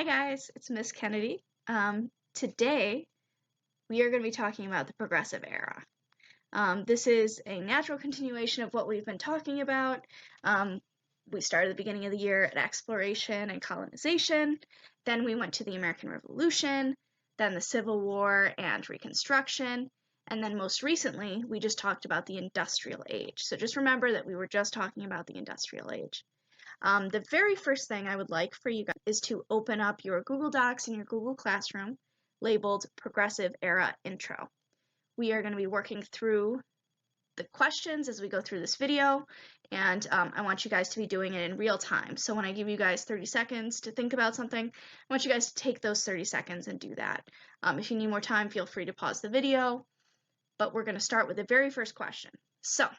Hi guys, it's Miss Kennedy. Today we are going to be talking about the Progressive Era. This is a natural continuation of what we've been talking about. We started at the beginning of the year at exploration and colonization, then we went to the American Revolution, then the Civil War and Reconstruction, and then most recently we just talked about the Industrial Age. So just remember that we were just talking about the Industrial Age. The very first thing I would like for you guys is to open up your Google Docs in your Google Classroom labeled Progressive Era Intro. We are going to be working through the questions as we go through this video, and I want you guys to be doing it in real time. So when I give you guys 30 seconds to think about something, I want you guys to take those 30 seconds and do that. If you need more time, feel free to pause the video, but we're going to start with the very first question. So,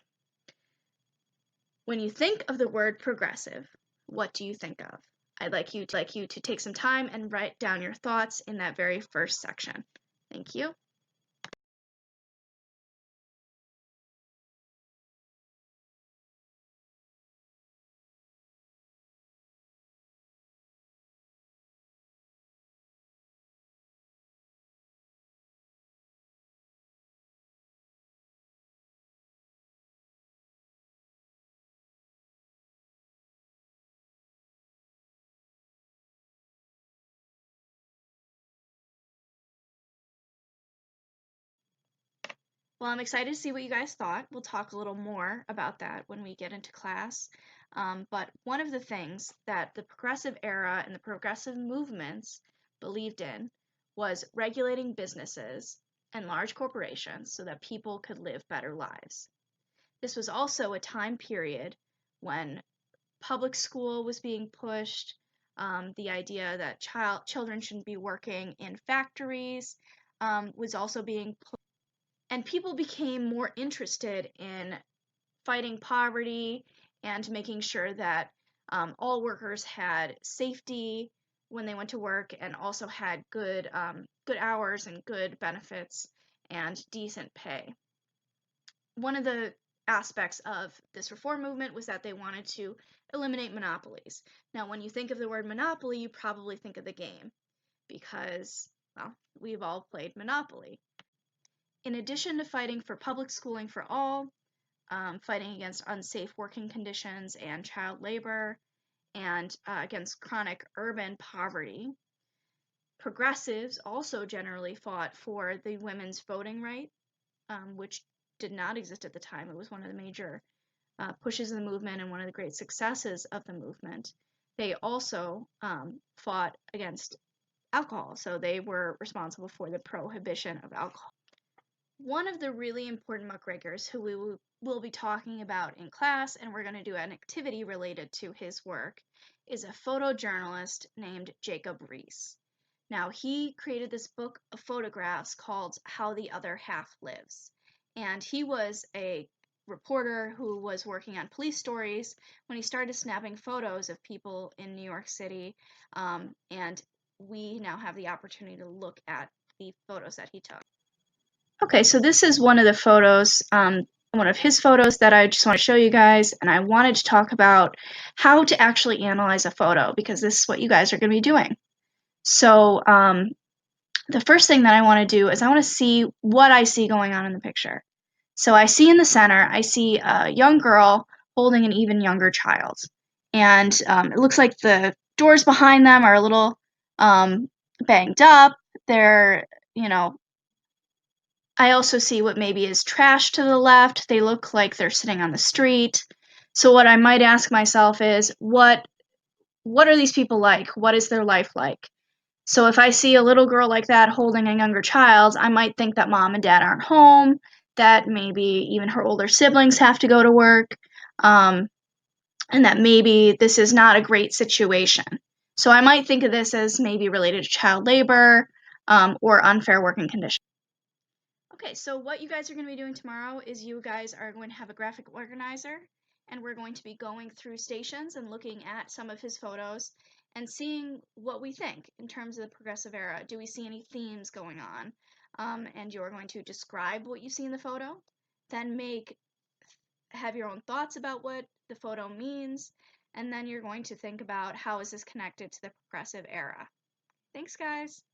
when you think of the word progressive, what do you think of? I'd like you to take some time and write down your thoughts in that very first section. Thank you. Well, I'm excited to see what you guys thought. We'll talk a little more about that when we get into class. But one of the things that the progressive era and the progressive movements believed in was regulating businesses and large corporations so that people could live better lives. This was also a time period when public school was being pushed, the idea that children shouldn't be working in factories was also being pushed, and people became more interested in fighting poverty and making sure that all workers had safety when they went to work and also had good hours and good benefits and decent pay. One of the aspects of this reform movement was that they wanted to eliminate monopolies. Now, when you think of the word monopoly, you probably think of the game because, well, we've all played Monopoly. In addition to fighting for public schooling for all, fighting against unsafe working conditions and child labor, and against chronic urban poverty, progressives also generally fought for the women's voting right, which did not exist at the time. It was one of the major pushes of the movement and one of the great successes of the movement. They also fought against alcohol, so they were responsible for the prohibition of alcohol. One of the really important muckrakers who we will be talking about in class, and we're going to do an activity related to his work, is a photojournalist named Jacob Riis. Now, he created this book of photographs called How the Other Half Lives. And he was a reporter who was working on police stories when he started snapping photos of people in New York City. And we now have the opportunity to look at the photos that he took. Okay, so this is one of the photos, one of his photos that I just want to show you guys, and I wanted to talk about how to actually analyze a photo because this is what you guys are going to be doing. So the first thing that I want to do is I want to see what I see going on in the picture. So I see in the center, I see a young girl holding an even younger child. And it looks like the doors behind them are a little banged up. They're, I also see what maybe is trash to the left. They look like they're sitting on the street. So what I might ask myself is, what are these people like? What is their life like? So if I see a little girl like that holding a younger child, I might think that mom and dad aren't home, that maybe even her older siblings have to go to work, and that maybe this is not a great situation. So I might think of this as maybe related to child labor or unfair working conditions. Okay, so what you guys are going to be doing tomorrow is you guys are going to have a graphic organizer, and we're going to be going through stations and looking at some of his photos and seeing what we think in terms of the progressive era. Do we see any themes going on? And you're going to describe what you see in the photo, then have your own thoughts about what the photo means, and then you're going to think about how is this connected to the progressive era. Thanks, guys.